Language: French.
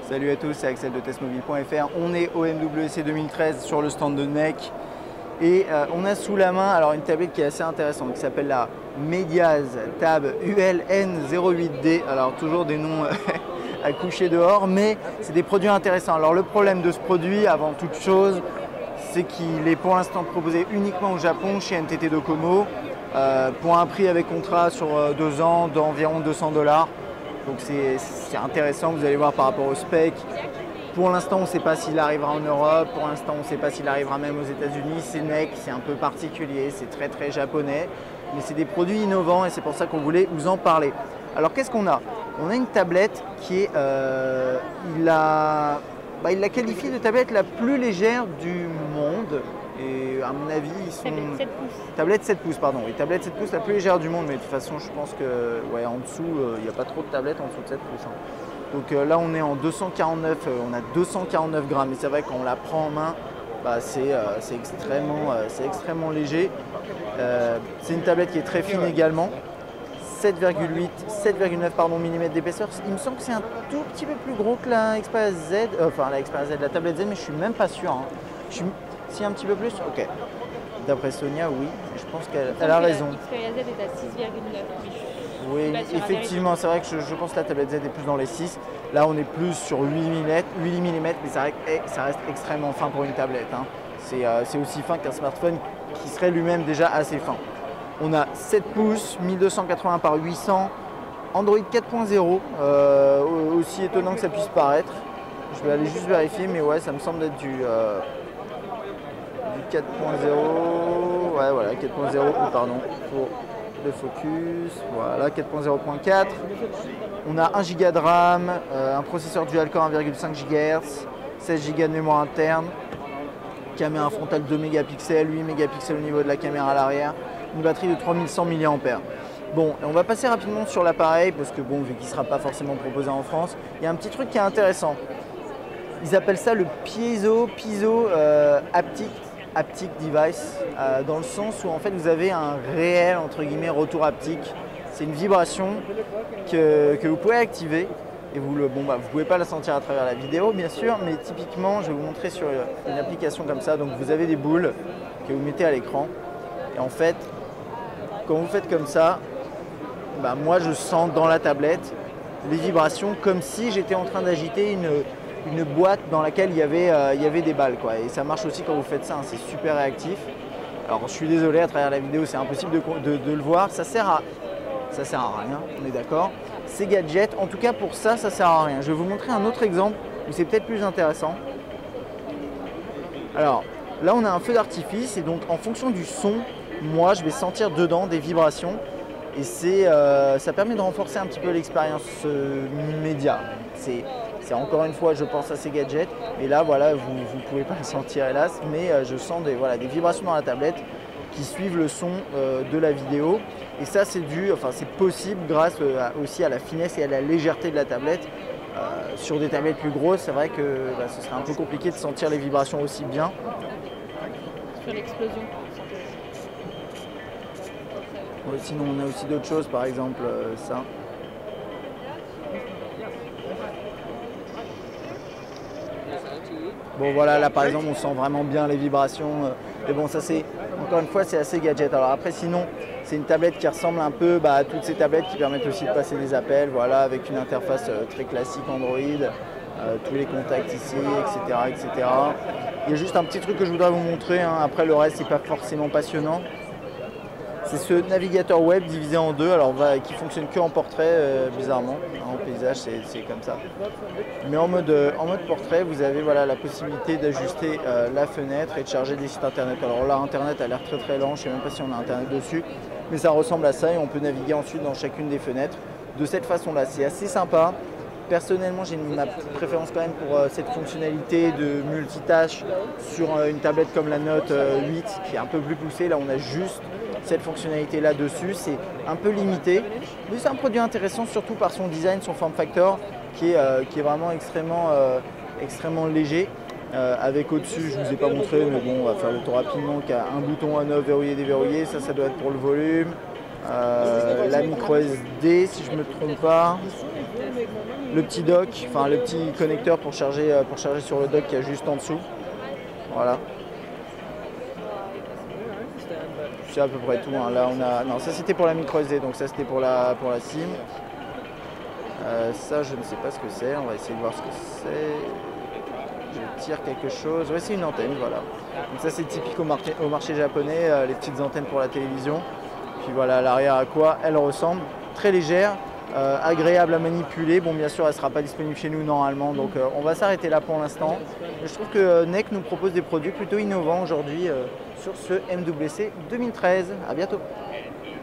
Salut à tous, c'est Axel de testmobile.fr. On est au MWC 2013 sur le stand de NEC et on a sous la main alors une tablette qui est assez intéressante qui s'appelle la Mediaz Tab ULN08D. Alors toujours des noms à coucher dehors, mais c'est des produits intéressants. Alors le problème de ce produit, avant toute chose, c'est qu'il est pour l'instant proposé uniquement au Japon chez NTT Docomo pour un prix avec contrat sur 2 ans d'environ 200 $. Donc c'est intéressant, vous allez voir par rapport au spec. Pour l'instant, on ne sait pas s'il arrivera en Europe, pour l'instant, on ne sait pas s'il arrivera même aux États-Unis. C'est NEC, c'est un peu particulier, c'est très japonais, mais c'est des produits innovants et c'est pour ça qu'on voulait vous en parler. Alors qu'est-ce qu'on a? On a une tablette qui est, il l'a qualifiée de tablette la plus légère du monde. Et à mon avis, ils sont... Tablette 7 pouces, pardon. Oui, tablette 7 pouces la plus légère du monde, mais de toute façon, je pense que ouais, en dessous, il n'y a pas trop de tablettes en dessous de 7 pouces. Hein. Donc là, on est en 249, on a 249 grammes. Et c'est vrai, quand on la prend en main, bah, c'est extrêmement léger. C'est une tablette qui est très fine également. 7,9 mm d'épaisseur. Il me semble que c'est un tout petit peu plus gros que la Xperia Z, la tablette Z, mais je suis même pas sûr. Hein. Si un petit peu plus, ok. D'après Sonia, oui. Je pense qu'elle a raison. Xperia Z est à 6,9. Oui, effectivement, c'est vrai que je pense que la tablette Z est plus dans les 6. Là, on est plus sur 8 mm, mais ça reste extrêmement fin pour une tablette. Hein. C'est aussi fin qu'un smartphone qui serait lui-même déjà assez fin. On a 7 pouces, 1280 par 800, Android 4.0, aussi étonnant que ça puisse paraître. Je vais aller juste vérifier, mais ouais, ça me semble être du 4.0, ouais voilà, 4.0, pardon, pour le focus, voilà, 4.0.4. On a 1 Go de RAM, un processeur dual-core 1,5 GHz, 16 Go de mémoire interne, caméra frontale 2 mégapixels, 8 mégapixels au niveau de la caméra à l'arrière, une batterie de 3100 mAh. Bon, on va passer rapidement sur l'appareil parce que bon, vu qu'il ne sera pas forcément proposé en France, il y a un petit truc qui est intéressant. Ils appellent ça le piezo haptic device, dans le sens où en fait vous avez un réel entre guillemets retour haptique. C'est une vibration que vous pouvez activer et vous ne pouvez pas la sentir à travers la vidéo bien sûr, mais typiquement je vais vous montrer sur une application comme ça. Donc vous avez des boules que vous mettez à l'écran et en fait quand vous faites comme ça, moi je sens dans la tablette les vibrations comme si j'étais en train d'agiter une boîte dans laquelle il y avait des balles, quoi. Et ça marche aussi quand vous faites ça, hein, c'est super réactif. Alors je suis désolé, à travers la vidéo c'est impossible de le voir, ça sert à rien, on est d'accord. Ces gadgets, en tout cas pour ça sert à rien. Je vais vous montrer un autre exemple où c'est peut-être plus intéressant. Alors là on a un feu d'artifice et donc en fonction du son, moi je vais sentir dedans des vibrations et ça permet de renforcer un petit peu l'expérience média. C'est encore une fois, je pense à ces gadgets, et là, voilà, vous ne pouvez pas le sentir hélas, mais je sens des vibrations dans la tablette qui suivent le son de la vidéo. Et ça, c'est possible grâce aussi à la finesse et à la légèreté de la tablette. Sur des tablettes plus grosses, c'est vrai que ce serait un peu compliqué de sentir les vibrations aussi bien. Sur l'explosion. Sinon, on a aussi d'autres choses, par exemple ça. Bon voilà, là par exemple on sent vraiment bien les vibrations, mais bon ça c'est, encore une fois c'est assez gadget. Alors après sinon c'est une tablette qui ressemble un peu à toutes ces tablettes qui permettent aussi de passer des appels, voilà, avec une interface très classique Android, tous les contacts ici, etc. Il y a juste un petit truc que je voudrais vous montrer, hein. Après le reste c'est pas forcément passionnant. C'est ce navigateur web divisé en deux, alors qui fonctionne que en portrait, bizarrement. En paysage, c'est comme ça. Mais en mode portrait, vous avez la possibilité d'ajuster la fenêtre et de charger des sites internet. Alors là, internet a l'air très lent, je ne sais même pas si on a internet dessus, mais ça ressemble à ça et on peut naviguer ensuite dans chacune des fenêtres de cette façon-là. C'est assez sympa. Personnellement, j'ai ma petite préférence quand même pour cette fonctionnalité de multitâche sur une tablette comme la Note 8 qui est un peu plus poussée. Là, on a juste cette fonctionnalité là dessus, c'est un peu limité, mais c'est un produit intéressant surtout par son design, son form factor qui est vraiment extrêmement léger. Avec au-dessus, je ne vous ai pas montré, mais bon, on va faire le tour rapidement, qui a un bouton on-off verrouillé, déverrouillé, ça doit être pour le volume. la micro SD si je ne me trompe pas, le petit dock, enfin le petit connecteur pour charger sur le dock qui est juste en dessous. Voilà. C'est à peu près tout. Hein. Là on a. Non, ça c'était pour la micro SD, donc ça c'était pour la SIM. Ça je ne sais pas ce que c'est, on va essayer de voir ce que c'est. Je tire quelque chose. Ouais, c'est une antenne, voilà. Donc ça c'est typique au marché japonais, les petites antennes pour la télévision. Puis voilà l'arrière à quoi elle ressemble. Très légère, agréable à manipuler. Bon, bien sûr elle ne sera pas disponible chez nous normalement, donc on va s'arrêter là pour l'instant. Je trouve que NEC nous propose des produits plutôt innovants aujourd'hui sur ce MWC 2013. À bientôt.